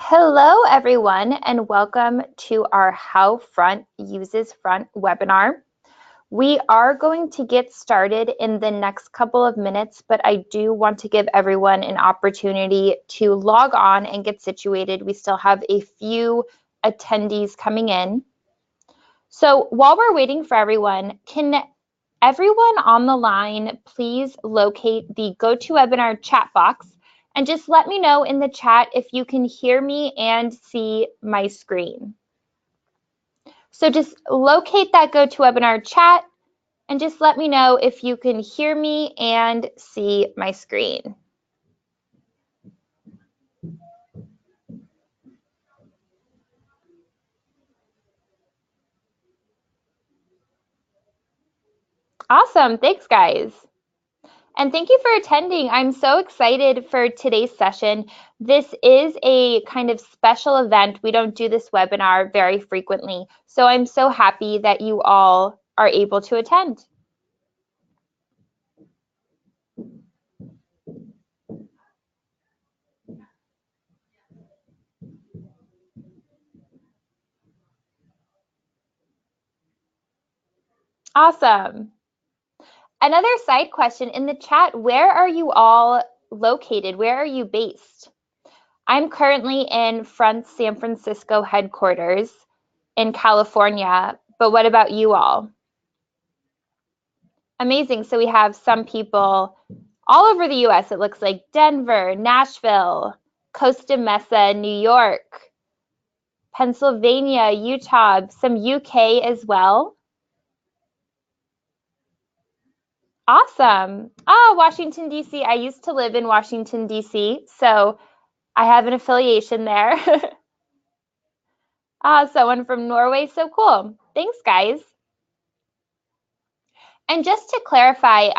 Hello, everyone, and welcome to our How Front Uses Front webinar. We are going to get started in the next couple of minutes, but I do want to give everyone an opportunity to log on and get situated. We still have a few attendees coming in. So while we're waiting for everyone, can everyone on the line please locate the GoToWebinar chat box and just let me know in the chat if you can hear me and see my screen. So just locate that GoToWebinar chat and just let me know if you can hear me and see my screen. Awesome, thanks guys. And thank you for attending. I'm so excited for today's session. This is a kind of special event. We don't do this webinar very frequently. So I'm so happy that you all are able to attend. Awesome. Another side question in the chat, where are you all located? Where are you based? I'm currently in Front San Francisco headquarters in California, but what about you all? Amazing. So we have some people all over the US. It looks like Denver, Nashville, Costa Mesa, New York, Pennsylvania, Utah, some UK as well. Awesome. Ah, Washington, D.C. I used to live in Washington, D.C., so I have an affiliation there. Someone from Norway. So cool. Thanks, guys. And just to clarify,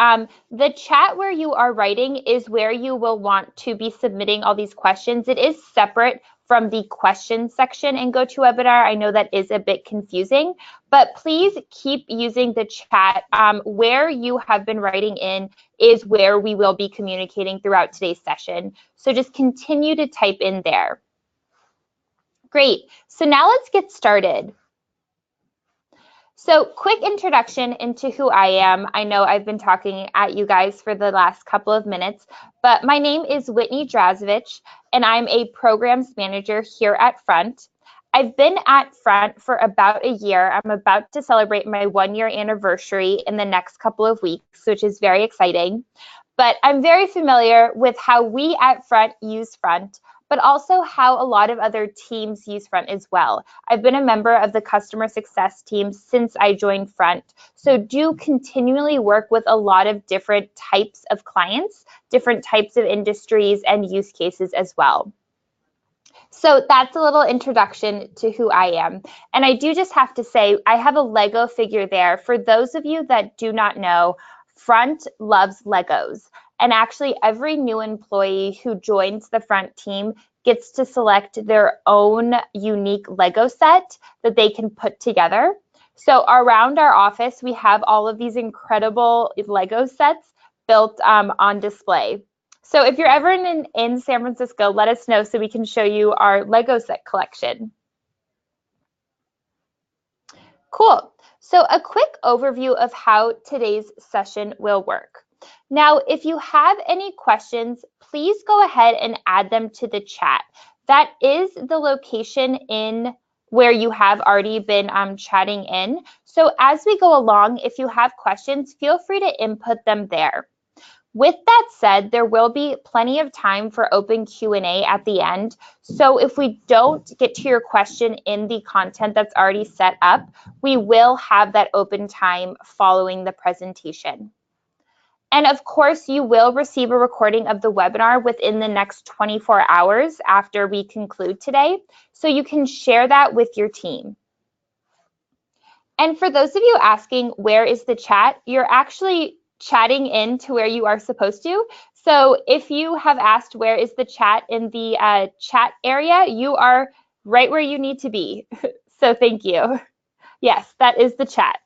the chat where you are writing is where you will want to be submitting all these questions. It is separate from the question section in GoToWebinar. I know that is a bit confusing, but please keep using the chat. Where you have been writing in is where we will be communicating throughout today's session. So just continue to type in there. Great. So now let's get started. So quick introduction into who I am. I know I've been talking at you guys for the last couple of minutes, but my name is Whitney Drazovich, and I'm a programs manager here at Front. I've been at Front for about a year. I'm about to celebrate my 1-year anniversary in the next couple of weeks, which is very exciting. But I'm very familiar with how we at Front use Front, but also how a lot of other teams use Front as well. I've been a member of the customer success team since I joined Front, so do continually work with a lot of different types of clients, different types of industries and use cases as well. So that's a little introduction to who I am. And I do just have to say, I have a Lego figure there. For those of you that do not know, Front loves Legos. And actually, every new employee who joins the Front team gets to select their own unique Lego set that they can put together. So around our office, we have all of these incredible Lego sets built on display. So if you're ever in San Francisco, let us know so we can show you our Lego set collection. Cool. So a quick overview of how today's session will work. Now, if you have any questions, please go ahead and add them to the chat. That is the location in where you have already been chatting in. So as we go along, if you have questions, feel free to input them there. With that said, there will be plenty of time for open Q&A at the end. So if we don't get to your question in the content that's already set up, we will have that open time following the presentation. And of course, you will receive a recording of the webinar within the next 24 hours after we conclude today, so you can share that with your team. And for those of you asking, where is the chat? You're actually chatting in to where you are supposed to. So if you have asked where is the chat in the chat area, you are right where you need to be. So thank you. Yes, that is the chat.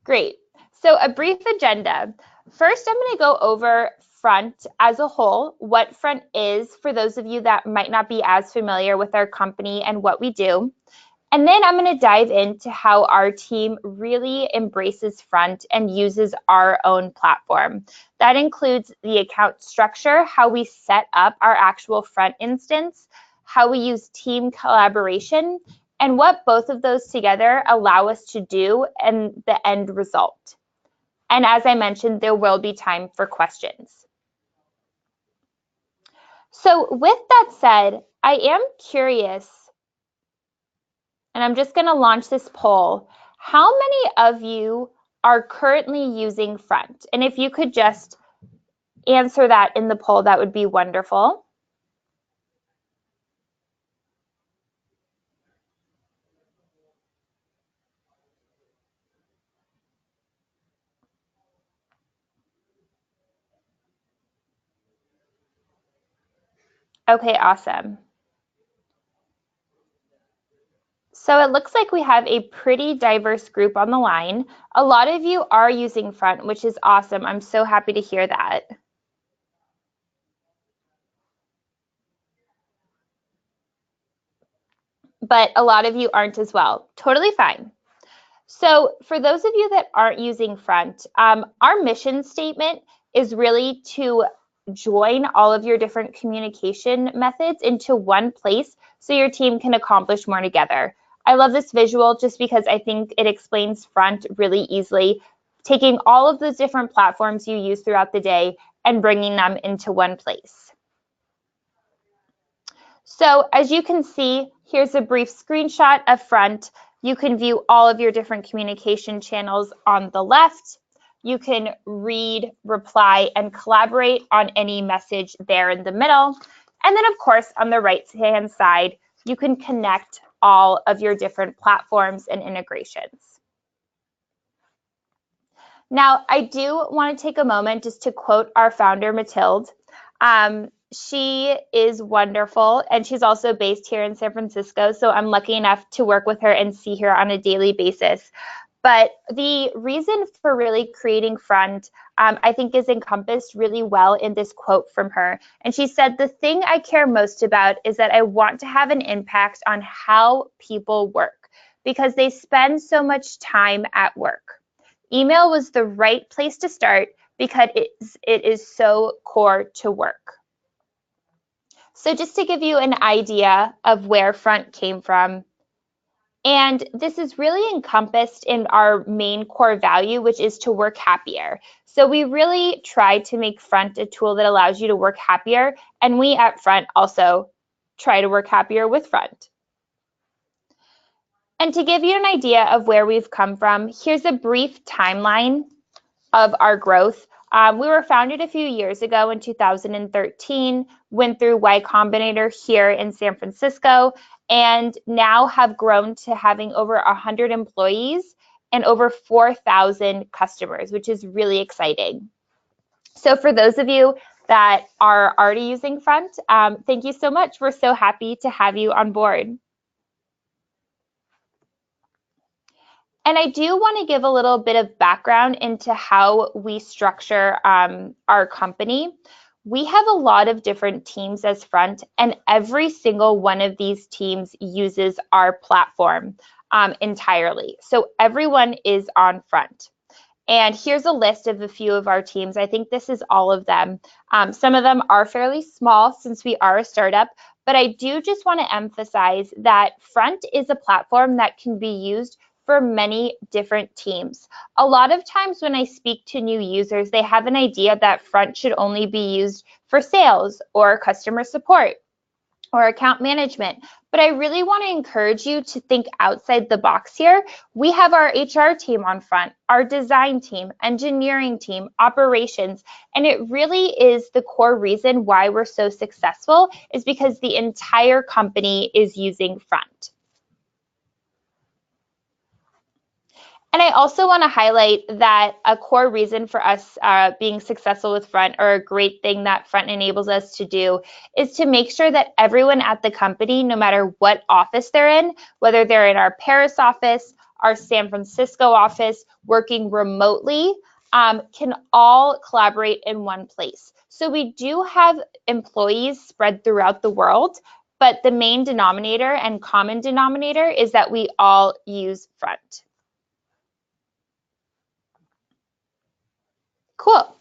Great. So a brief agenda. First, I'm going to go over Front as a whole, what Front is for those of you that might not be as familiar with our company and what we do. And then I'm going to dive into how our team really embraces Front and uses our own platform. That includes the account structure, how we set up our actual Front instance, how we use team collaboration, and what both of those together allow us to do and the end result. And as I mentioned, there will be time for questions. So with that said, I am curious, and I'm just going to launch this poll. How many of you are currently using Front? And if you could just answer that in the poll, that would be wonderful. Okay, awesome. So it looks like we have a pretty diverse group on the line. A lot of you are using Front, which is awesome. I'm so happy to hear that. But a lot of you aren't as well. Totally fine. So for those of you that aren't using Front, our mission statement is really to join all of your different communication methods into one place so your team can accomplish more together. I love this visual just because I think it explains Front really easily, taking all of those different platforms you use throughout the day and bringing them into one place. So as you can see, here's a brief screenshot of Front. You can view all of your different communication channels on the left. You can read, reply, and collaborate on any message there in the middle. And then, of course, on the right-hand side, you can connect all of your different platforms and integrations. Now, I do want to take a moment just to quote our founder, Mathilde. She is wonderful, and she's also based here in San Francisco, so I'm lucky enough to work with her and see her on a daily basis. But the reason for really creating Front, I think, is encompassed really well in this quote from her. And she said, "The thing I care most about is that I want to have an impact on how people work because they spend so much time at work. Email was the right place to start because it is so core to work." So just to give you an idea of where Front came from, and this is really encompassed in our main core value, which is to work happier. So we really try to make Front a tool that allows you to work happier, and we at Front also try to work happier with Front. And to give you an idea of where we've come from, here's a brief timeline of our growth. We were founded a few years ago in 2013, went through Y Combinator here in San Francisco, and now have grown to having over 100 employees and over 4,000 customers, which is really exciting. So for those of you that are already using Front, thank you so much. We're so happy to have you on board. And I do want to give a little bit of background into how we structure our company. We have a lot of different teams as Front, and every single one of these teams uses our platform entirely. So everyone is on Front. And here's a list of a few of our teams. I think this is all of them. Some of them are fairly small since we are a startup, but I do just want to emphasize that Front is a platform that can be used for many different teams. A lot of times when I speak to new users, they have an idea that Front should only be used for sales or customer support or account management. But I really want to encourage you to think outside the box here. We have our HR team on Front, our design team, engineering team, operations, and it really is the core reason why we're so successful is because the entire company is using Front. And I also want to highlight that a core reason for us being successful with Front, or a great thing that Front enables us to do, is to make sure that everyone at the company, no matter what office they're in, whether they're in our Paris office, our San Francisco office, working remotely, can all collaborate in one place. So we do have employees spread throughout the world, but the main denominator and common denominator is that we all use Front. Cool.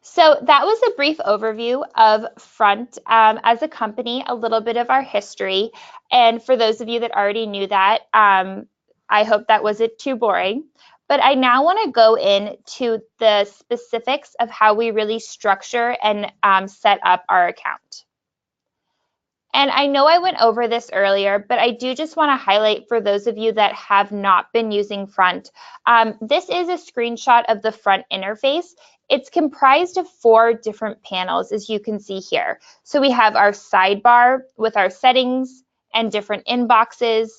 So that was a brief overview of Front as a company, a little bit of our history. And for those of you that already knew that, I hope that wasn't too boring. But I now want to go into the specifics of how we really structure and set up our account. And I know I went over this earlier, but I do just want to highlight for those of you that have not been using Front. This is a screenshot of the Front interface. It's comprised of 4 different panels, as you can see here. So we have our sidebar with our settings and different inboxes,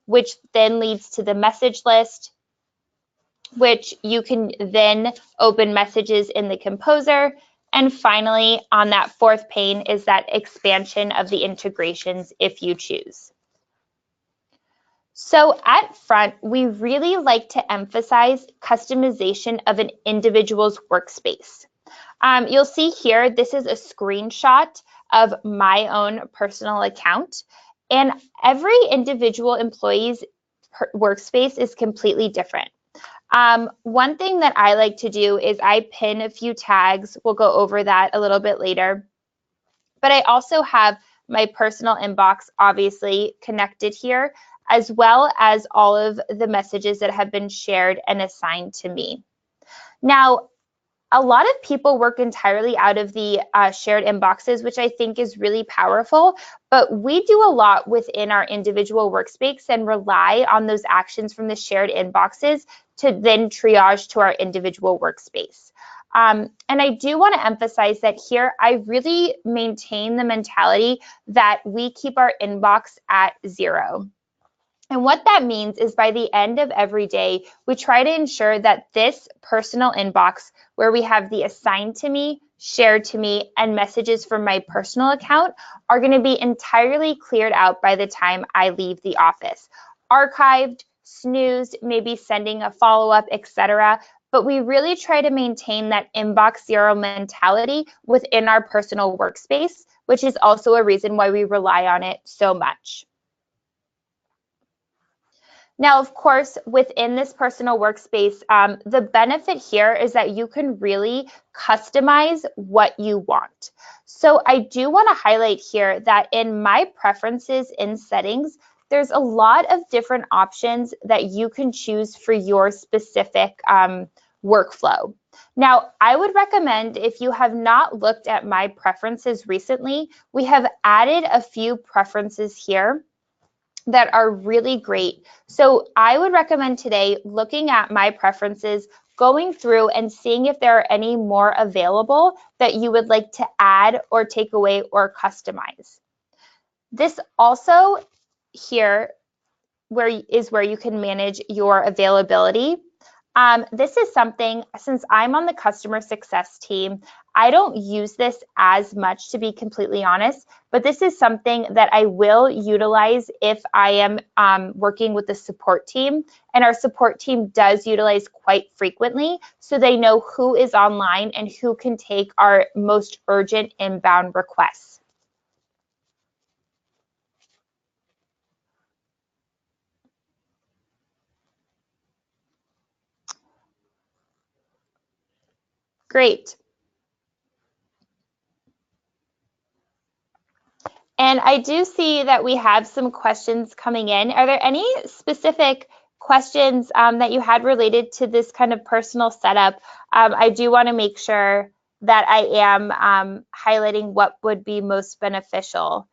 which then leads to the message list, which you can then open messages in the composer. And finally, on that 4th pane is that expansion of the integrations if you choose. So at Front, we really like to emphasize customization of an individual's workspace. You'll see here, this is a screenshot of my own personal account, and every individual employee's workspace is completely different. One thing that I like to do is I pin a few tags. We'll go over that a little bit later. But I also have my personal inbox obviously connected here, as well as all of the messages that have been shared and assigned to me. Now, a lot of people work entirely out of the shared inboxes, which I think is really powerful, but we do a lot within our individual workspace and rely on those actions from the shared inboxes to then triage to our individual workspace. And I do want to emphasize that here, I really maintain the mentality that we keep our inbox at 0. And what that means is by the end of every day, we try to ensure that this personal inbox, where we have the assigned to me, shared to me, and messages from my personal account, are going to be entirely cleared out by the time I leave the office. Archived, snoozed, maybe sending a follow-up, etc. But we really try to maintain that inbox 0 mentality within our personal workspace, which is also a reason why we rely on it so much. Now, of course, within this personal workspace, the benefit here is that you can really customize what you want. So I do want to highlight here that in my preferences in settings, there's a lot of different options that you can choose for your specific workflow. Now, I would recommend, if you have not looked at my preferences recently, we have added a few preferences here that are really great. So I would recommend today looking at my preferences, going through and seeing if there are any more available that you would like to add or take away or customize. This also here where you can manage your availability. This is something, since I'm on the customer success team, I don't use this as much, to be completely honest, but this is something that I will utilize if I am working with the support team, and our support team does utilize quite frequently, so they know who is online and who can take our most urgent inbound requests. Great. And I do see that we have some questions coming in. Are there any specific questions that you had related to this kind of personal setup? I do want to make sure that I am highlighting what would be most beneficial.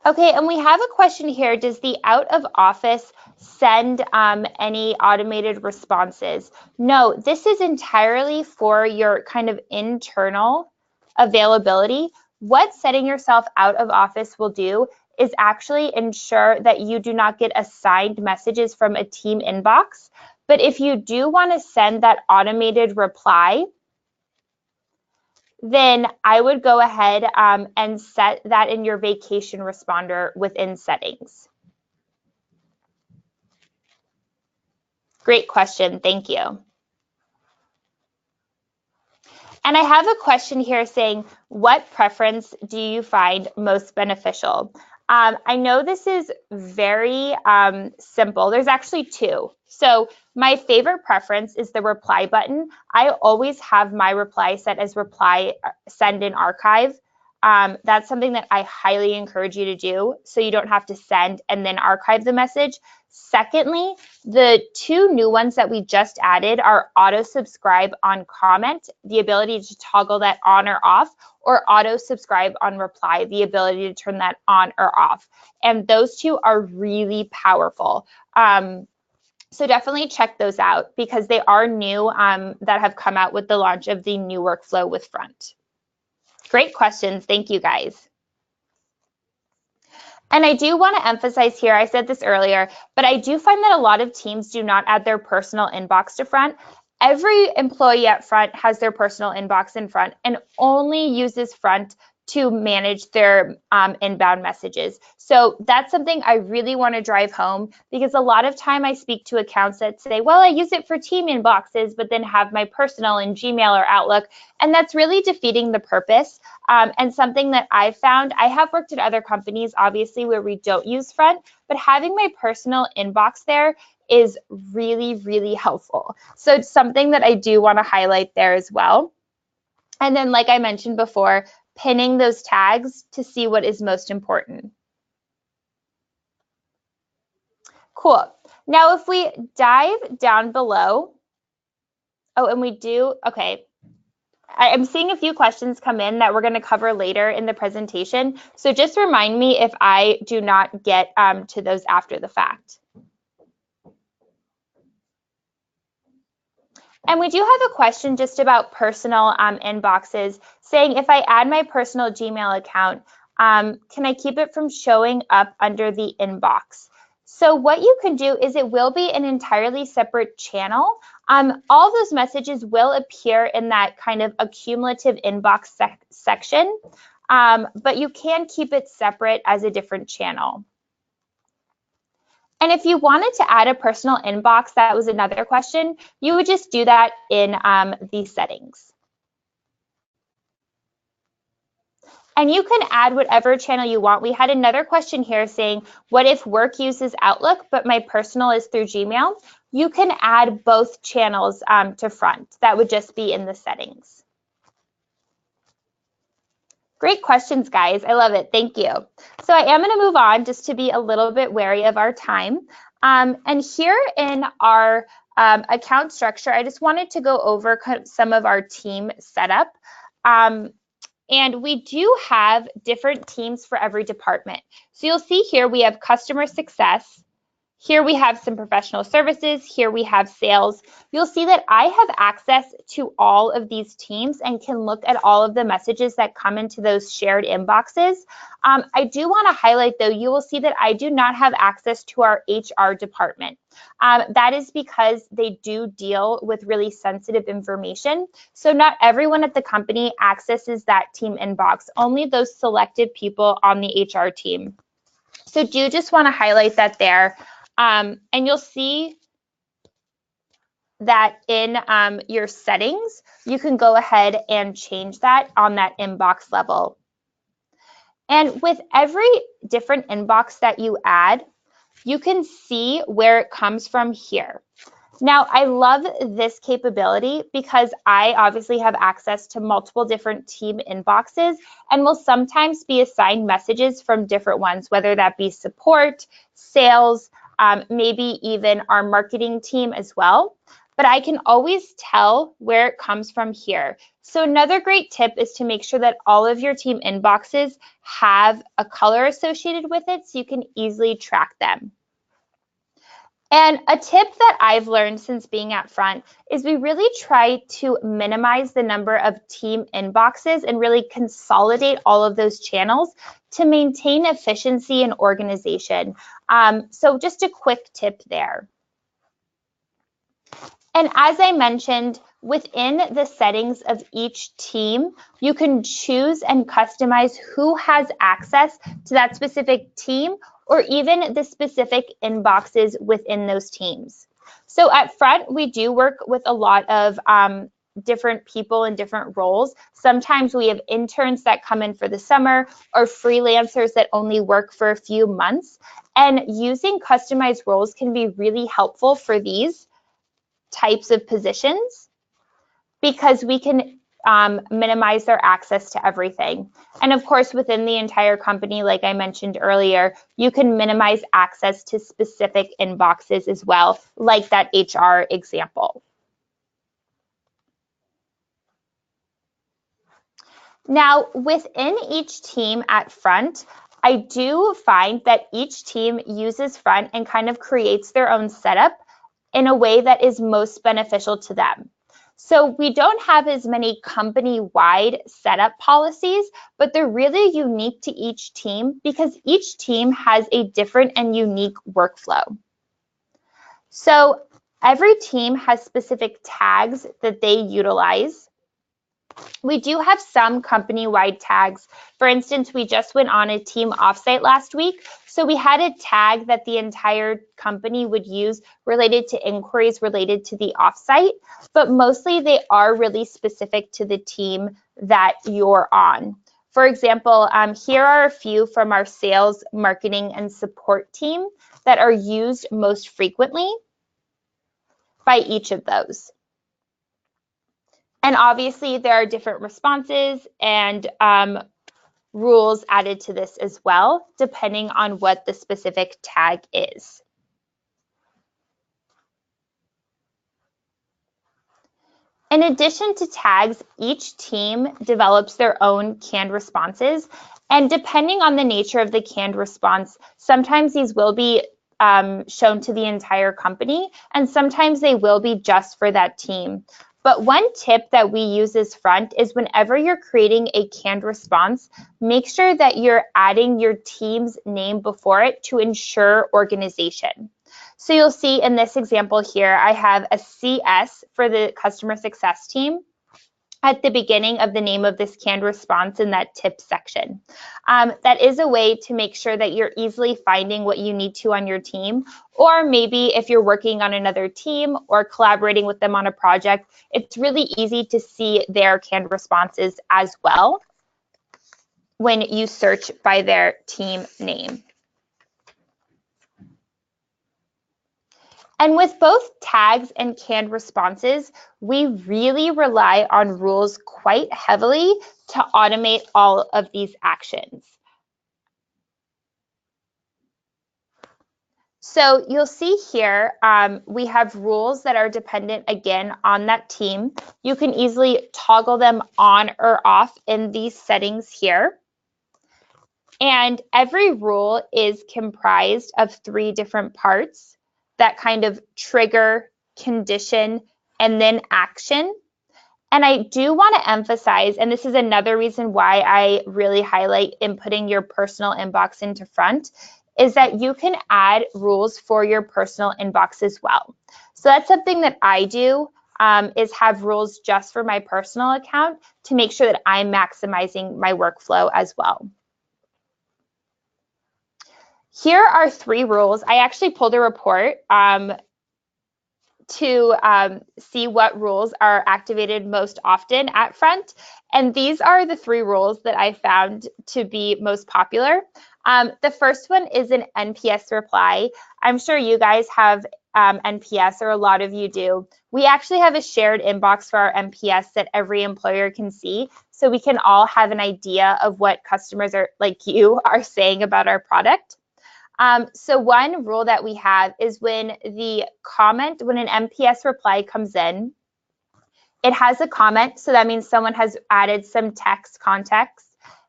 Okay, and we have a question here. Does the out of office send any automated responses? No, this is entirely for your kind of internal availability. What setting yourself out of office will do is actually ensure that you do not get assigned messages from a team inbox. But if you do want to send that automated reply, then I would go ahead and set that in your vacation responder within settings. Great question, thank you. And I have a question here saying, what preference do you find most beneficial? I know this is very simple. There's actually two. So my favorite preference is the reply button. I always have my reply set as reply, send, and archive. That's something that I highly encourage you to do so you don't have to send and then archive the message. Secondly, the two new ones that we just added are auto subscribe on comment, the ability to toggle that on or off, or auto subscribe on reply, the ability to turn that on or off. And those two are really powerful. So definitely check those out because they are new that have come out with the launch of the new workflow with Front. Great questions. Thank you, guys. And I do want to emphasize here, I said this earlier, but I do find that a lot of teams do not add their personal inbox to Front. Every employee at Front has their personal inbox in Front and only uses Front to manage their inbound messages. So that's something I really want to drive home because a lot of time I speak to accounts that say, well, I use it for team inboxes, but then have my personal in Gmail or Outlook. And that's really defeating the purpose. And something that I've found, I have worked at other companies, obviously, where we don't use Front, but having my personal inbox there is really, really helpful. So it's something that I do want to highlight there as well. And then, like I mentioned before, pinning those tags to see what is most important. Cool. Now, if we dive down below, oh, and we do, okay. I'm seeing a few questions come in that we're going to cover later in the presentation. So just remind me if I do not get to those after the fact. And we do have a question just about personal inboxes saying, if I add my personal Gmail account, can I keep it from showing up under the inbox? So what you can do is it will be an entirely separate channel. All of those messages will appear in that kind of accumulative inbox section, but you can keep it separate as a different channel. And if you wanted to add a personal inbox, that was another question, you would just do that in the settings. And you can add whatever channel you want. We had another question here saying, what if work uses Outlook, but my personal is through Gmail? You can add both channels to Front. That would just be in the settings. Great questions, guys. I love it. Thank you. So I am going to move on just to be a little bit wary of our time. And here in our account structure, I just wanted to go over some of our team setup. And we do have different teams for every department. So you'll see here we have customer success. Here we have some professional services. Here we have sales. You'll see that I have access to all of these teams and can look at all of the messages that come into those shared inboxes. I do want to highlight, though, you will see that I do not have access to our HR department. That is because they do deal with really sensitive information. So not everyone at the company accesses that team inbox, only those selected people on the HR team. So do just want to highlight that there. And you'll see that in your settings, you can go ahead and change that on that inbox level. And with every different inbox that you add, you can see where it comes from here. Now, I love this capability because I obviously have access to multiple different team inboxes and will sometimes be assigned messages from different ones, whether that be support, sales, maybe even our marketing team as well. But I can always tell where it comes from here. So another great tip is to make sure that all of your team inboxes have a color associated with it so you can easily track them. And a tip that I've learned since being at Front is we really try to minimize the number of team inboxes and really consolidate all of those channels to maintain efficiency and organization. So just a quick tip there. And as I mentioned, Within the settings of each team, you can choose and customize who has access to that specific team or even the specific inboxes within those teams. So at Front, we do work with a lot of different people in different roles. Sometimes we have interns that come in for the summer or freelancers that only work for a few months. And using customized roles can be really helpful for these types of positions because we can minimize their access to everything. And of course, within the entire company, like I mentioned earlier, you can minimize access to specific inboxes as well, like that HR example. Now, within each team at Front, I do find that each team uses Front and kind of creates their own setup in a way that is most beneficial to them. So we don't have as many company-wide setup policies, but they're really unique to each team because each team has a different and unique workflow. So every team has specific tags that they utilize. We do have some company-wide tags. For instance, we just went on a team offsite last week, so we had a tag that the entire company would use related to inquiries related to the offsite, but mostly they are really specific to the team that you're on. For example, here are a few from our sales, marketing, and support team that are used most frequently by each of those. And obviously, there are different responses and rules added to this as well, depending on what the specific tag is. In addition to tags, each team develops their own canned responses. And depending on the nature of the canned response, sometimes these will be shown to the entire company, and sometimes they will be just for that team. But one tip that we use as Front is whenever you're creating a canned response, make sure that you're adding your team's name before it to ensure organization. So you'll see in this example here, I have a CS for the customer success team at the beginning of the name of this canned response in that tip section. That is a way to make sure that you're easily finding what you need to on your team, or maybe if you're working on another team or collaborating with them on a project, it's really easy to see their canned responses as well when you search by their team name. And with both tags and canned responses, we really rely on rules quite heavily to automate all of these actions. So you'll see here, we have rules that are dependent, again, on that team. You can easily toggle them on or off in these settings here. And every rule is comprised of 3 different parts that kind of trigger, condition, and then action. And I do want to emphasize, and this is another reason why I really highlight inputting your personal inbox into Front, is that you can add rules for your personal inbox as well. So that's something that I do, is have rules just for my personal account to make sure that I'm maximizing my workflow as well. Here are 3 rules. I actually pulled a report to see what rules are activated most often at Front. And these are the 3 rules that I found to be most popular. The first one is an NPS reply. I'm sure you guys have NPS, or a lot of you do. We actually have a shared inbox for our NPS that every employer can see, so we can all have an idea of what customers are like you are saying about our product. So one rule that we have is when an NPS reply comes in, it has a comment, so that means someone has added some text context,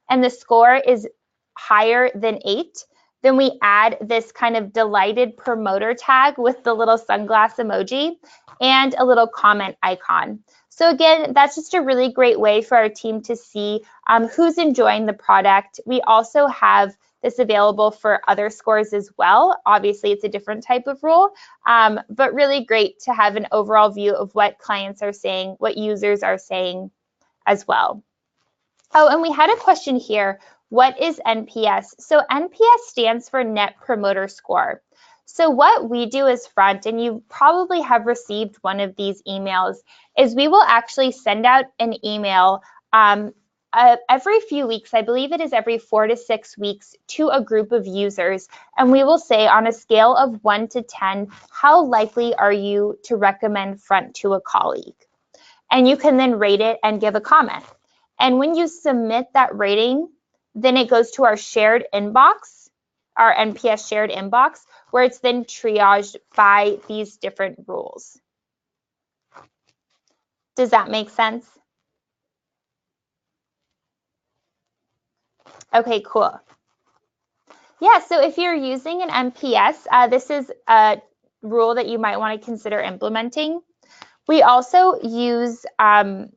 and the score is higher than 8, then we add this kind of delighted promoter tag with the little sunglass emoji and a little comment icon. So again, that's just a really great way for our team to see who's enjoying the product. We also have this available for other scores as well. Obviously, it's a different type of rule, but really great to have an overall view of what clients are saying, what users are saying as well. Oh, and we had a question here. What is NPS? So NPS stands for Net Promoter Score. So what we do as Front, and you probably have received one of these emails, is we will actually send out an email every few weeks. I believe it is every 4 to 6 weeks to a group of users. And we will say on a scale of 1 to 10, how likely are you to recommend Front to a colleague? And you can then rate it and give a comment. And when you submit that rating, then it goes to our shared inbox, our NPS shared inbox, where it's then triaged by these different rules. Does that make sense? Okay, cool. Yeah, so if you're using an NPS, this is a rule that you might want to consider implementing. We also use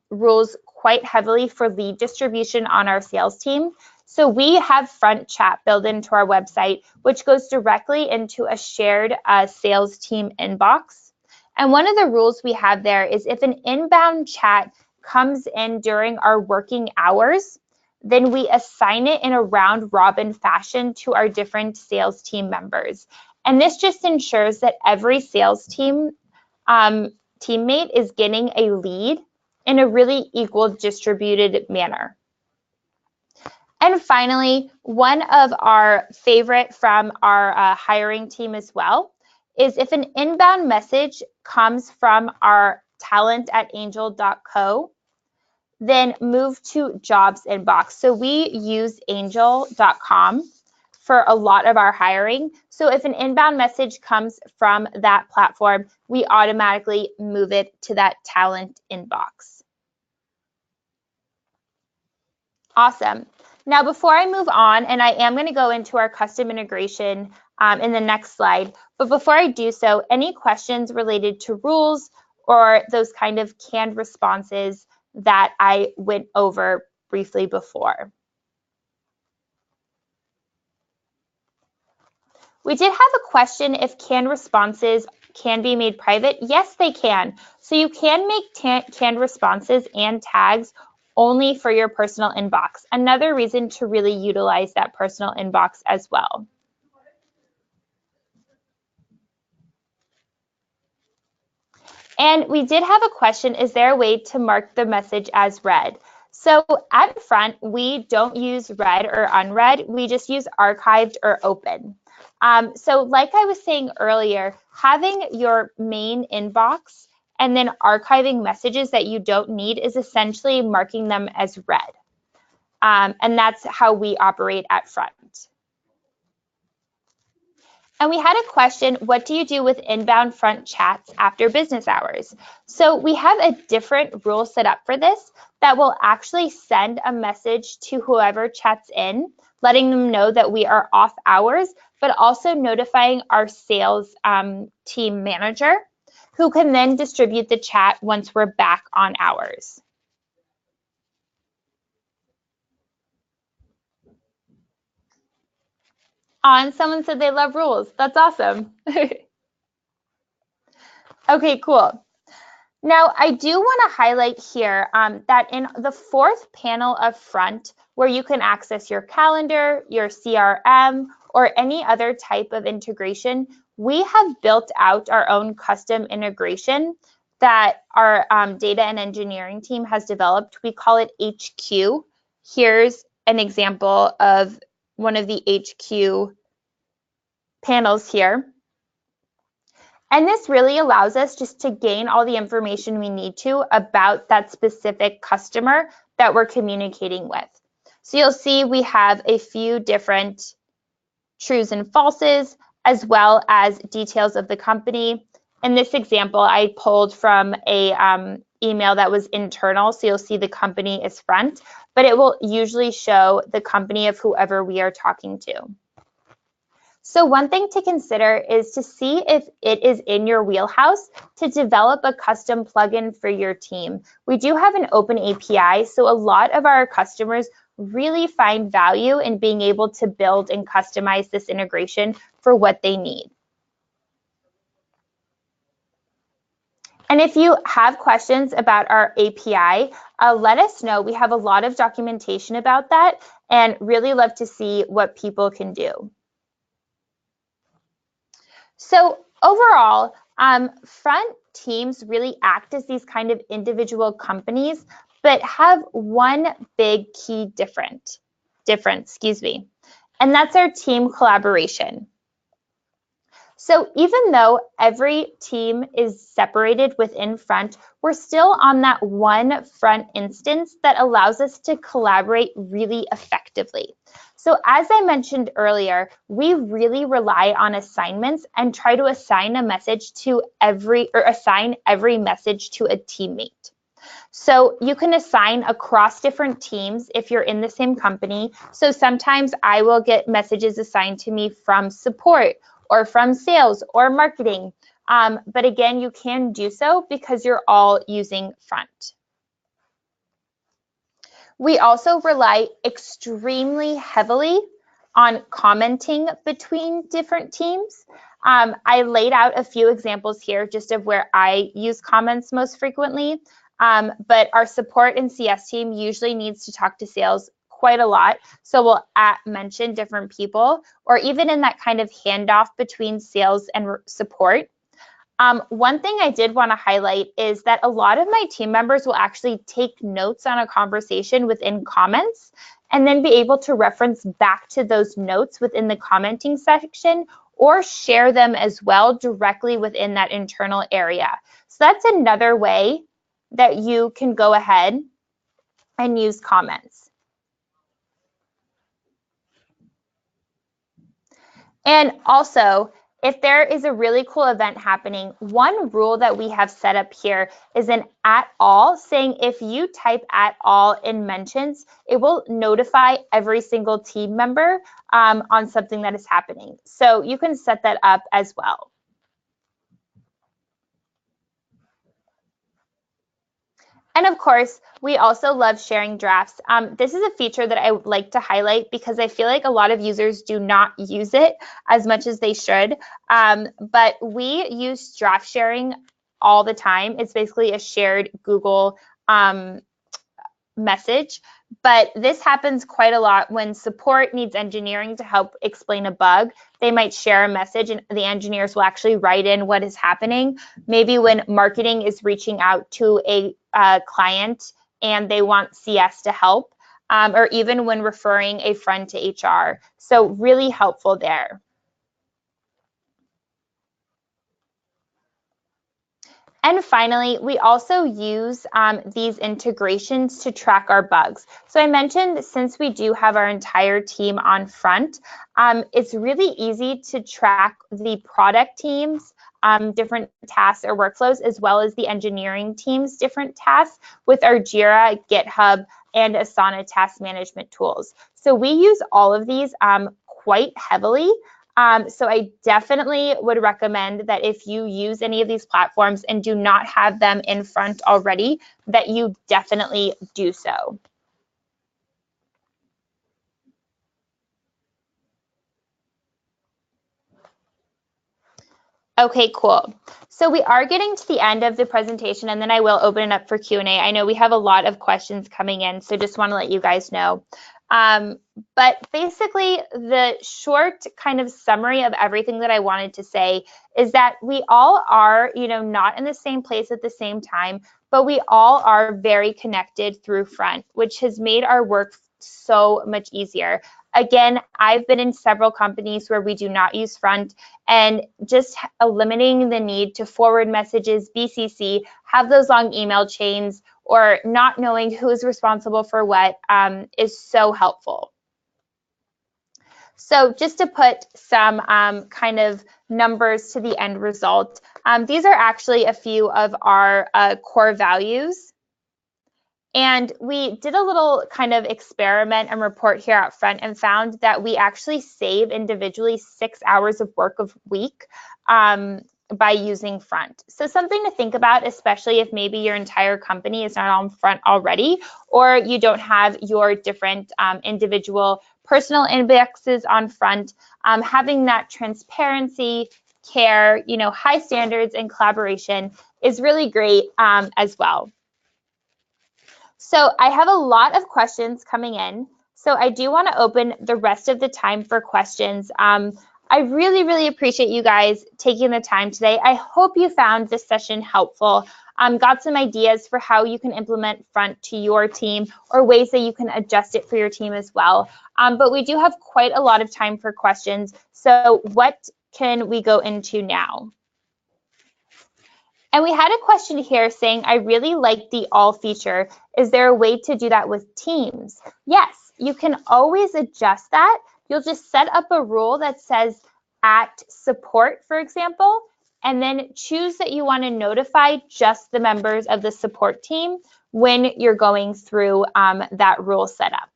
rules quite heavily for lead distribution on our sales team. So we have Front Chat built into our website, which goes directly into a shared sales team inbox. And one of the rules we have there is if an inbound chat comes in during our working hours, then we assign it in a round robin fashion to our different sales team members. And this just ensures that every sales team teammate is getting a lead in a really equal distributed manner. And finally, one of our favorite from our hiring team as well is if an inbound message comes from our talent@angel.co, then move to jobs inbox. So we use angel.com for a lot of our hiring. So if an inbound message comes from that platform, we automatically move it to that talent inbox. Awesome. Now, before I move on, and I am going to go into our custom integration in the next slide, but before I do so, any questions related to rules or those kind of canned responses that I went over briefly before? We did have a question if canned responses can be made private. Yes, they can. So you can make canned responses and tags only for your personal inbox. Another reason to really utilize that personal inbox as well. And we did have a question, is there a way to mark the message as read? So at Front, we don't use read or unread. We just use archived or open. So like I was saying earlier, having your main inbox and then archiving messages that you don't need is essentially marking them as read. And that's how we operate at Front. And we had a question, what do you do with inbound Front chats after business hours? So we have a different rule set up for this that will actually send a message to whoever chats in, letting them know that we are off hours, but also notifying our sales team manager, who can then distribute the chat once we're back on hours. And someone said they love rules. That's awesome. Okay, cool. Now, I do want to highlight here that in the fourth panel of Front, where you can access your calendar, your CRM, or any other type of integration, we have built out our own custom integration that our data and engineering team has developed. We call it HQ. Here's an example of one of the HQ panels here. And this really allows us just to gain all the information we need to about that specific customer that we're communicating with. So you'll see we have a few different trues and falses, as well as details of the company. In this example, I pulled from a email that was internal, so you'll see the company is Front, but it will usually show the company of whoever we are talking to. So one thing to consider is to see if it is in your wheelhouse to develop a custom plugin for your team. We do have an open API, so a lot of our customers really find value in being able to build and customize this integration for what they need. And if you have questions about our API, let us know. We have a lot of documentation about that and really love to see what people can do. So overall, front teams really act as these kind of individual companies, but have one big key difference, and that's our team collaboration. So even though every team is separated within Front, we're still on that one Front instance that allows us to collaborate really effectively. So as I mentioned earlier, we really rely on assignments and try to assign a message to assign every message to a teammate. So you can assign across different teams if you're in the same company. So sometimes I will get messages assigned to me from support or from sales or marketing. But again, you can do so because you're all using Front. We also rely extremely heavily on commenting between different teams. I laid out a few examples here just of where I use comments most frequently, but our support and CS team usually needs to talk to sales quite a lot. So we'll mention different people, or even in that kind of handoff between sales and support. One thing I did want to highlight is that a lot of my team members will actually take notes on a conversation within comments and then be able to reference back to those notes within the commenting section or share them as well directly within that internal area. So that's another way that you can go ahead and use comments. And also, if there is a really cool event happening, one rule that we have set up here is an @all, saying if you type @all in mentions, it will notify every single team member on something that is happening. So you can set that up as well. And of course, we also love sharing drafts. This is a feature that I would like to highlight because I feel like a lot of users do not use it as much as they should. But we use draft sharing all the time. It's basically a shared Google message. But this happens quite a lot when support needs engineering to help explain a bug. They might share a message and the engineers will actually write in what is happening. Maybe when marketing is reaching out to a client and they want CS to help, or even when referring a friend to HR. So really helpful there. And finally, we also use these integrations to track our bugs. So I mentioned since we do have our entire team on Front, it's really easy to track the product teams, different tasks or workflows, as well as the engineering team's different tasks with our Jira, GitHub, and Asana task management tools. So we use all of these quite heavily. So I definitely would recommend that if you use any of these platforms and do not have them in Front already, that you definitely do so. Okay, cool. So we are getting to the end of the presentation, and then I will open it up for Q&A. I know we have a lot of questions coming in, so just want to let you guys know. But basically, the short kind of summary of everything that I wanted to say is that we all are, not in the same place at the same time, but we all are very connected through Front, which has made our work so much easier. Again, I've been in several companies where we do not use Front, and just eliminating the need to forward messages, BCC, have those long email chains, or not knowing who is responsible for what is so helpful. So just to put some kind of numbers to the end result, these are actually a few of our core values. And we did a little kind of experiment and report here out front and found that we actually save individually 6 hours of work a week by using Front. So something to think about, especially if maybe your entire company is not on Front already, or you don't have your different individual personal indexes on Front. Having that transparency, care, high standards and collaboration is really great as well. So I have a lot of questions coming in. So I do want to open the rest of the time for questions. I really, really appreciate you guys taking the time today. I hope you found this session helpful. Got some ideas for how you can implement Front to your team or ways that you can adjust it for your team as well. But we do have quite a lot of time for questions. So what can we go into now? And we had a question here saying, I really like the all feature. Is there a way to do that with Teams? Yes, you can always adjust that. You'll just set up a rule that says at support, for example, and then choose that you want to notify just the members of the support team when you're going through that rule setup.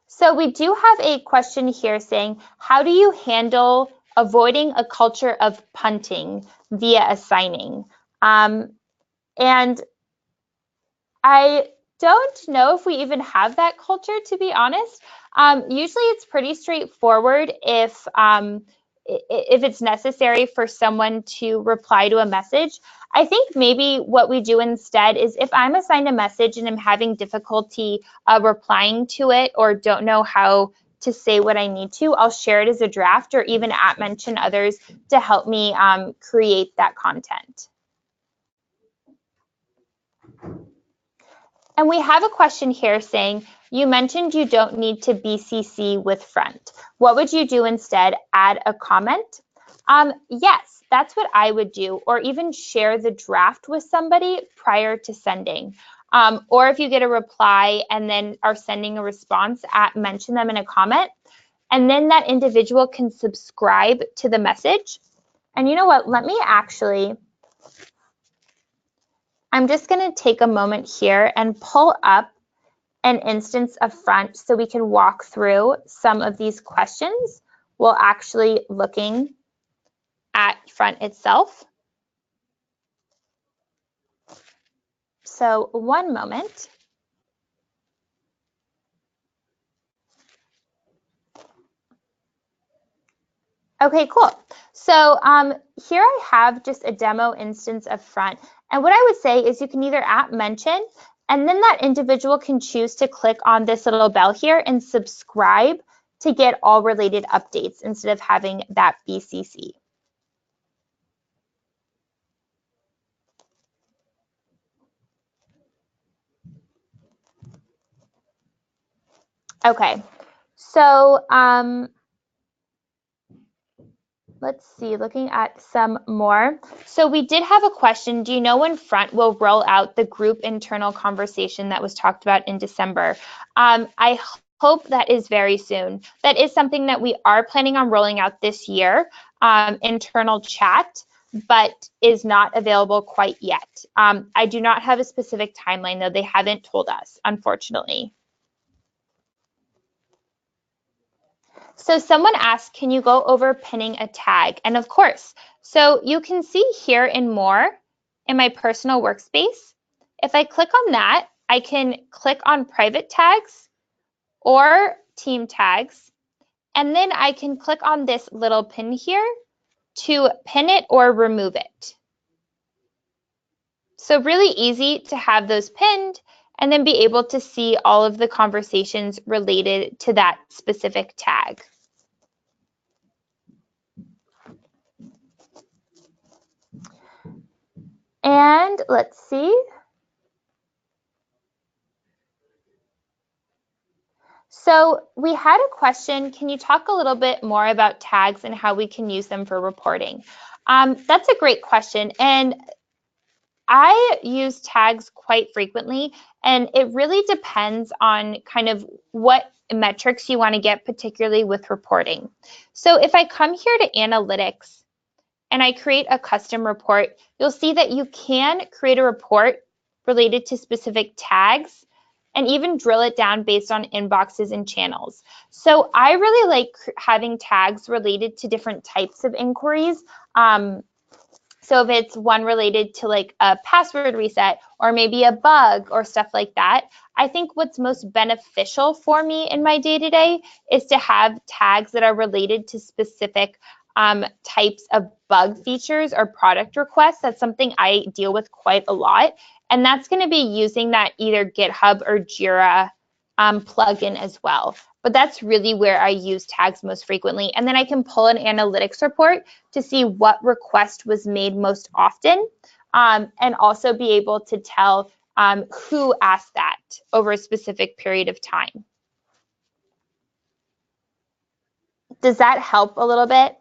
So we do have a question here saying, how do you handle avoiding a culture of punting via assigning? And I don't know if we even have that culture, to be honest. Usually it's pretty straightforward if it's necessary for someone to reply to a message. I think maybe what we do instead is if I'm assigned a message and I'm having difficulty replying to it or don't know how to say what I need to, I'll share it as a draft or even mention others to help me create that content. And we have a question here saying, you mentioned you don't need to BCC with Front. What would you do instead? Add a comment? Yes, that's what I would do, or even share the draft with somebody prior to sending. Or if you get a reply and then are sending a response, mention them in a comment, and then that individual can subscribe to the message. And you know what? I'm just going to take a moment here and pull up an instance of Front so we can walk through some of these questions while actually looking at Front itself. So one moment. Okay, cool. So here I have just a demo instance of Front. And what I would say is you can either mention, and then that individual can choose to click on this little bell here and subscribe to get all related updates instead of having that BCC. Okay, so let's see, looking at some more. So we did have a question. Do you know when Front will roll out the group internal conversation that was talked about in December? I hope that is very soon. That is something that we are planning on rolling out this year, internal chat, but is not available quite yet. I do not have a specific timeline, though. They haven't told us, unfortunately. So someone asked, can you go over pinning a tag? And of course, so you can see here in more in my personal workspace. If I click on that, I can click on private tags or team tags. And then I can click on this little pin here to pin it or remove it. So really easy to have those pinned and then be able to see all of the conversations related to that specific tag. And let's see. So we had a question, can you talk a little bit more about tags and how we can use them for reporting? That's a great question. And I use tags quite frequently, and it really depends on kind of what metrics you want to get, particularly with reporting. So if I come here to analytics and I create a custom report, you'll see that you can create a report related to specific tags and even drill it down based on inboxes and channels. So I really like having tags related to different types of inquiries. So if it's one related to like a password reset or maybe a bug or stuff like that, I think what's most beneficial for me in my day-to-day is to have tags that are related to specific types of bug features or product requests. That's something I deal with quite a lot. And that's going to be using that either GitHub or Jira plugin as well. But that's really where I use tags most frequently. And then I can pull an analytics report to see what request was made most often, and also be able to tell who asked that over a specific period of time. Does that help a little bit?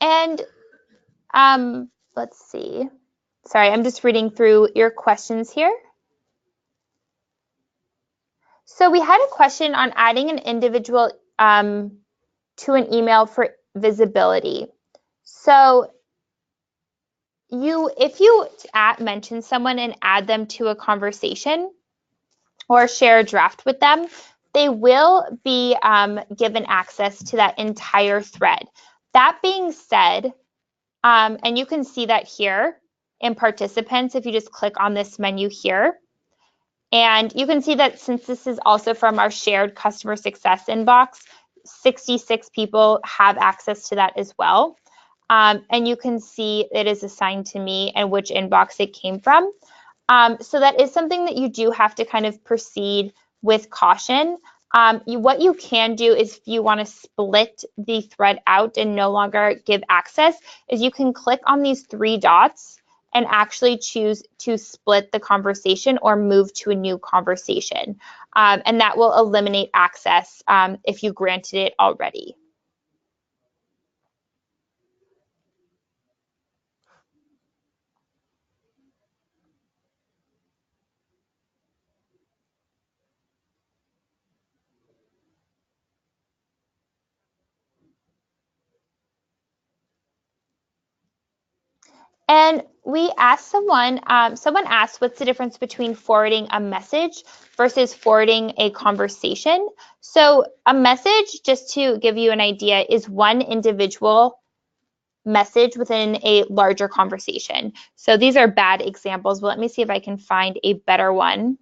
And let's see. Sorry, I'm just reading through your questions here. So we had a question on adding an individual to an email for visibility. So if you mention someone and add them to a conversation or share a draft with them, they will be given access to that entire thread. That being said, and you can see that here in participants if you just click on this menu here. And you can see that since this is also from our shared customer success inbox, 66 people have access to that as well. And you can see it is assigned to me and which inbox it came from. So that is something that you do have to kind of proceed with caution. What you can do is if you want to split the thread out and no longer give access, is you can click on these three dots and actually choose to split the conversation or move to a new conversation. And that will eliminate access if you granted it already. And we asked someone asked what's the difference between forwarding a message versus forwarding a conversation. So a message, just to give you an idea, is one individual message within a larger conversation. So these are bad examples, but let me see if I can find a better one.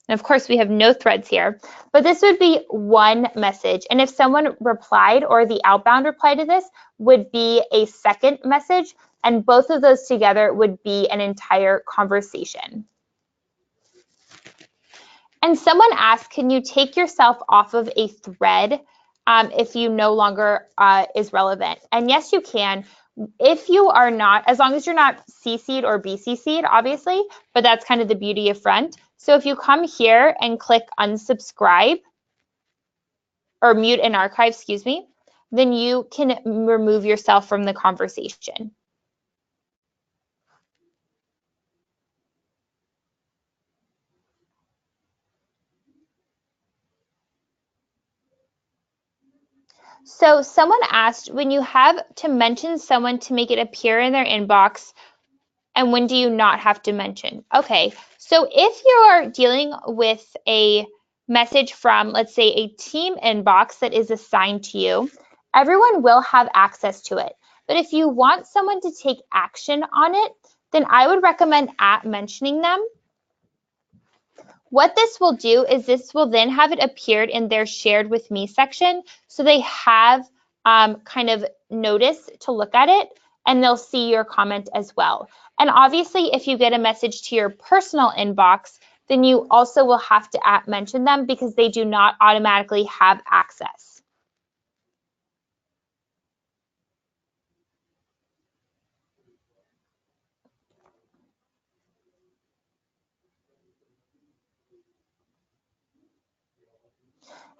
And of course, we have no threads here, but this would be one message. And if someone replied or the outbound reply to this would be a second message, and both of those together would be an entire conversation. And someone asked, can you take yourself off of a thread if you no longer is relevant? And yes, you can. If you are not, as long as you're not CC'd or BCC'd, obviously, but that's kind of the beauty of Front. So if you come here and click unsubscribe or mute and archive, excuse me, then you can remove yourself from the conversation. So someone asked, when you have to mention someone to make it appear in their inbox, and when do you not have to mention? Okay, so if you're dealing with a message from, let's say, a team inbox that is assigned to you, everyone will have access to it. But if you want someone to take action on it, then I would recommend mentioning them. What this will do is this will then have it appeared in their shared with me section, so they have kind of notice to look at it, and they'll see your comment as well. And obviously, if you get a message to your personal inbox, then you also will have to mention them because they do not automatically have access.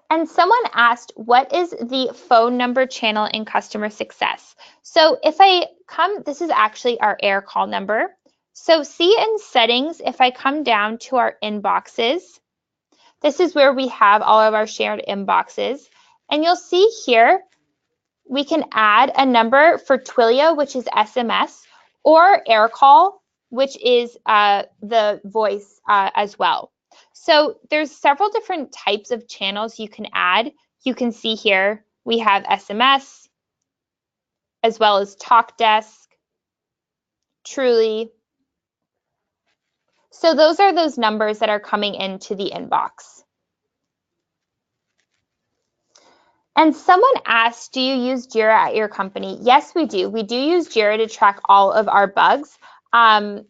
And someone asked, what is the phone number channel in customer success? So if I come, this is actually our air call number. So see in settings, if I come down to our inboxes, this is where we have all of our shared inboxes. And you'll see here, we can add a number for Twilio, which is SMS, or AirCall, which is the voice as well. So there's several different types of channels you can add. You can see here we have SMS, as well as TalkDesk, Truly. So those are those numbers that are coming into the inbox. And someone asked, do you use Jira at your company? Yes, we do. We do use Jira to track all of our bugs and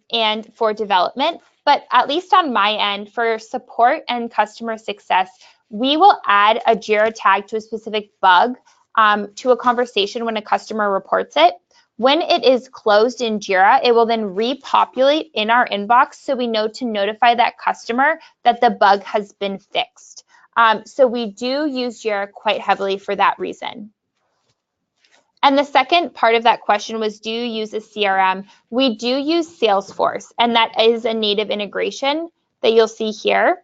for development. But at least on my end, for support and customer success, we will add a Jira tag to a specific bug to a conversation when a customer reports it. When it is closed in Jira, it will then repopulate in our inbox so we know to notify that customer that the bug has been fixed. So we do use Jira quite heavily for that reason. And the second part of that question was, do you use a CRM? We do use Salesforce, and that is a native integration that you'll see here.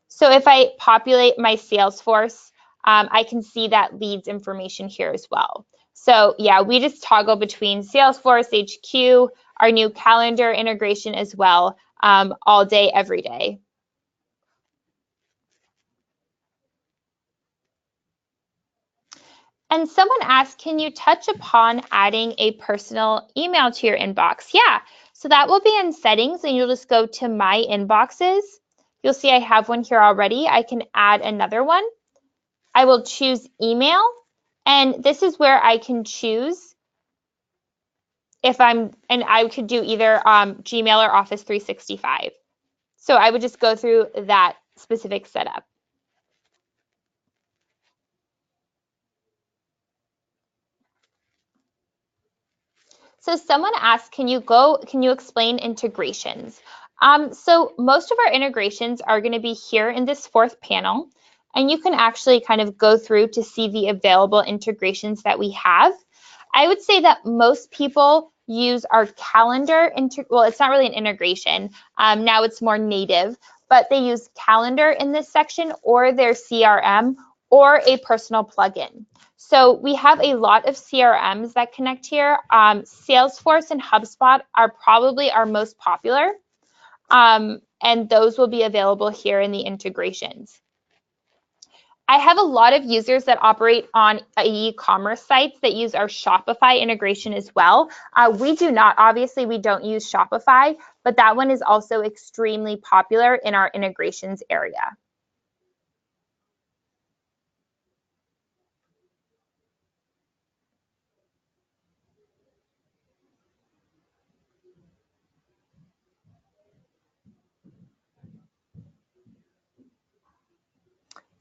So if I populate my Salesforce, I can see that leads information here as well. So yeah, we just toggle between Salesforce, HQ, our new calendar integration as well, all day, every day. And someone asked, can you touch upon adding a personal email to your inbox? Yeah, so that will be in settings, and you'll just go to my inboxes. You'll see I have one here already. I can add another one. I will choose email, and this is where I can choose if and I could do either Gmail or Office 365. So I would just go through that specific setup. So someone asked, can you explain integrations? So most of our integrations are going to be here in this fourth panel, and you can actually kind of go through to see the available integrations that we have. I would say that most people use our calendar, well, it's not really an integration. Now it's more native, but they use calendar in this section, or their CRM, or a personal plugin. So we have a lot of CRMs that connect here. Salesforce and HubSpot are probably our most popular, and those will be available here in the integrations. I have a lot of users that operate on e-commerce sites that use our Shopify integration as well. We do not, obviously, we don't use Shopify, but that one is also extremely popular in our integrations area.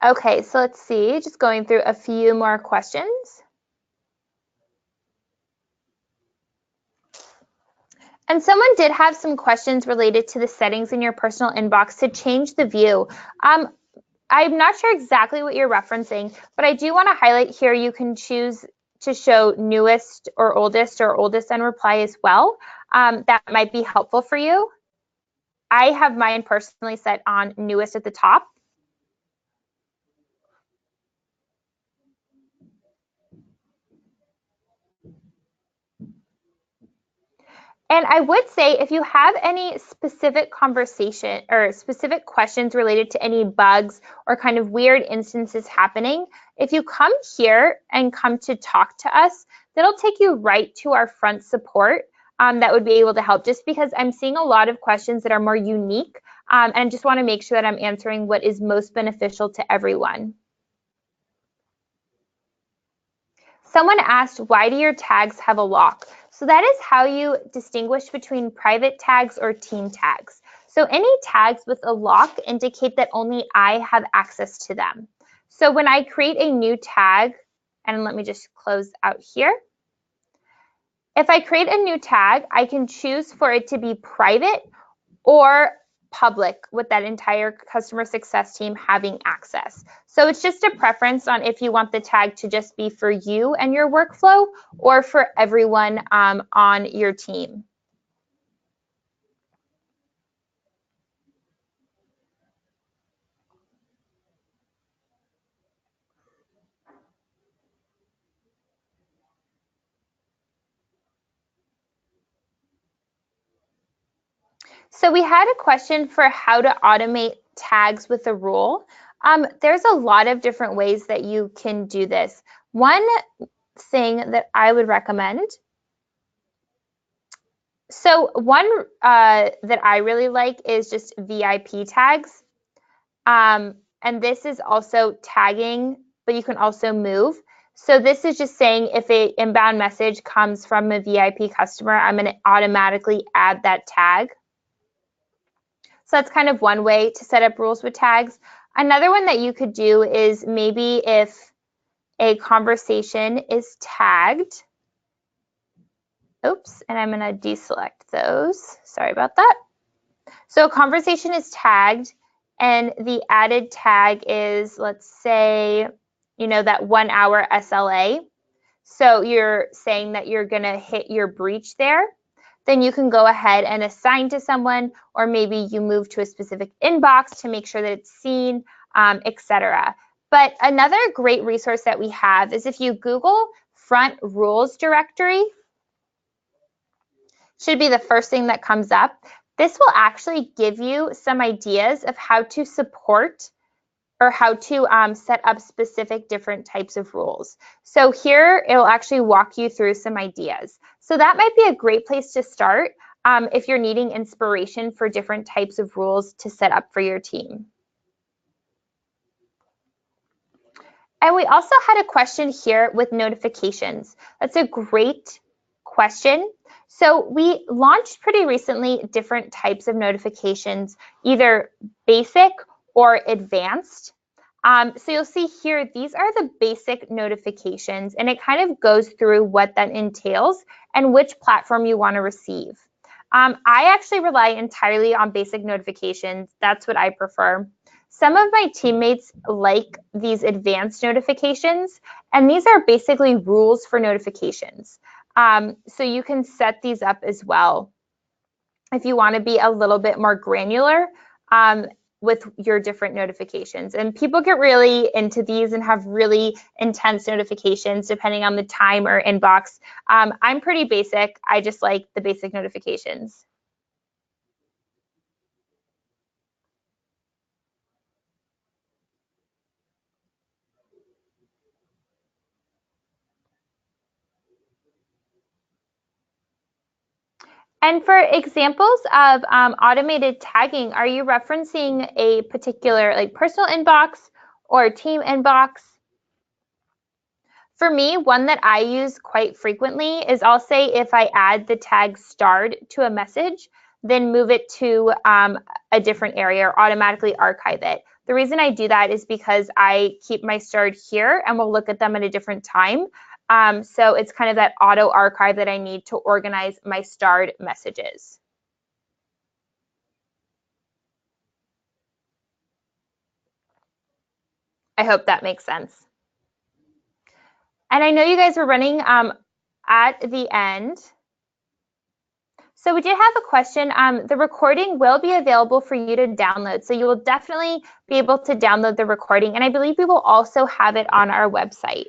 Okay, so let's see, just going through a few more questions. And someone did have some questions related to the settings in your personal inbox to change the view. I'm not sure exactly what you're referencing, but I do want to highlight here you can choose to show newest or oldest and reply as well. That might be helpful for you. I have mine personally set on newest at the top. And I would say if you have any specific conversation or specific questions related to any bugs or kind of weird instances happening, if you come here and come to talk to us, that'll take you right to our front support that would be able to help, just because I'm seeing a lot of questions that are more unique and just want to make sure that I'm answering what is most beneficial to everyone. Someone asked, why do your tags have a lock? So that is how you distinguish between private tags or team tags. So any tags with a lock indicate that only I have access to them. So when I create a new tag, and let me just close out here. If I create a new tag, I can choose for it to be private or public with that entire customer success team having access. So it's just a preference on if you want the tag to just be for you and your workflow or for everyone on your team. So we had a question for how to automate tags with a rule. There's a lot of different ways that you can do this. One thing that I would recommend, so one that I really like is just VIP tags. And this is also tagging, but you can also move. So this is just saying if an inbound message comes from a VIP customer, I'm going to automatically add that tag. So that's kind of one way to set up rules with tags. Another one that you could do is maybe if a conversation is tagged, oops, and I'm going to deselect those. Sorry about that. So a conversation is tagged, and the added tag is, let's say, that 1 hour SLA. So you're saying that you're going to hit your breach there. Then you can go ahead and assign to someone, or maybe you move to a specific inbox to make sure that it's seen, etc. But another great resource that we have is if you Google Front Rules Directory, should be the first thing that comes up. This will actually give you some ideas of how to support or how to set up specific different types of rules. So here it'll actually walk you through some ideas. So that might be a great place to start if you're needing inspiration for different types of rules to set up for your team. And we also had a question here with notifications. That's a great question. So we launched pretty recently different types of notifications, either basic or advanced. So you'll see here, these are the basic notifications, and it kind of goes through what that entails and which platform you want to receive. I actually rely entirely on basic notifications. That's what I prefer. Some of my teammates like these advanced notifications, and these are basically rules for notifications. So you can set these up as well if you want to be a little bit more granular with your different notifications. And people get really into these and have really intense notifications depending on the time or inbox. I'm pretty basic. I just like the basic notifications. And for examples of automated tagging, are you referencing a particular like personal inbox or team inbox? For me, one that I use quite frequently is I'll say if I add the tag starred to a message, then move it to a different area or automatically archive it. The reason I do that is because I keep my starred here and we'll look at them at a different time. So it's kind of that auto archive that I need to organize my starred messages. I hope that makes sense. And I know you guys were running at the end. So we did have a question. The recording will be available for you to download. So you will definitely be able to download the recording. And I believe we will also have it on our website.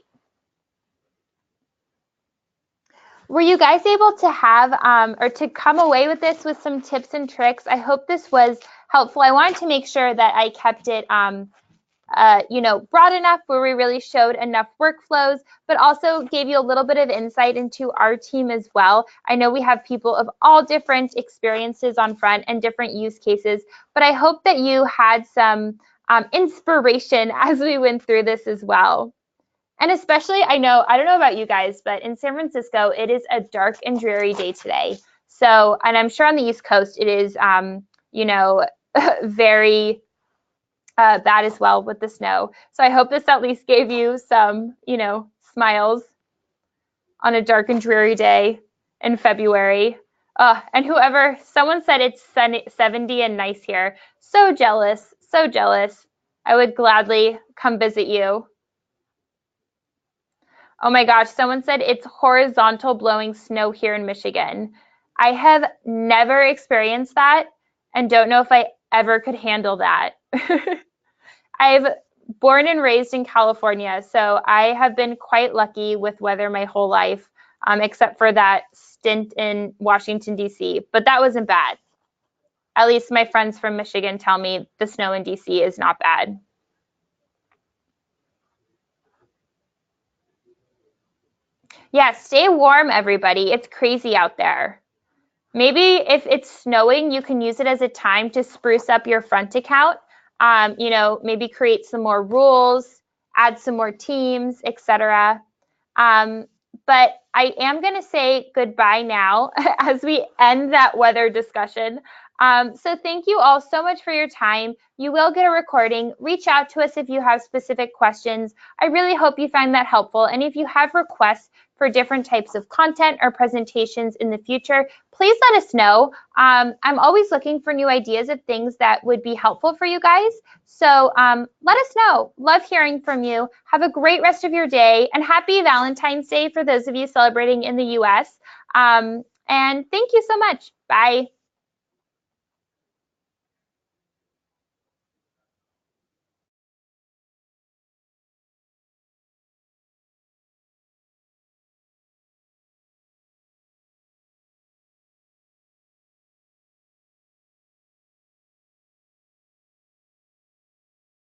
Were you guys able to have or to come away with this with some tips and tricks? I hope this was helpful. I wanted to make sure that I kept it broad enough where we really showed enough workflows, but also gave you a little bit of insight into our team as well. I know we have people of all different experiences on front and different use cases, but I hope that you had some inspiration as we went through this as well. And especially, I don't know about you guys, but in San Francisco, it is a dark and dreary day today. So, and I'm sure on the East Coast, it is, very bad as well with the snow. So I hope this at least gave you some, smiles on a dark and dreary day in February. And someone said it's 70 and nice here. So jealous, so jealous. I would gladly come visit you. Oh my gosh, someone said it's horizontal blowing snow here in Michigan. I have never experienced that and don't know if I ever could handle that. I've born and raised in California, so I have been quite lucky with weather my whole life, except for that stint in Washington, D.C., but that wasn't bad. At least my friends from Michigan tell me the snow in DC is not bad. Yeah, stay warm, everybody. It's crazy out there. Maybe if it's snowing, you can use it as a time to spruce up your front account. Maybe create some more rules, add some more teams, etc. Um, but I am going to say goodbye now as we end that weather discussion. So thank you all so much for your time. You will get a recording. Reach out to us if you have specific questions. I really hope you find that helpful. And if you have requests for different types of content or presentations in the future, please let us know. I'm always looking for new ideas of things that would be helpful for you guys. So let us know. Love hearing from you. Have a great rest of your day, and happy Valentine's Day for those of you celebrating in the US. And thank you so much. Bye.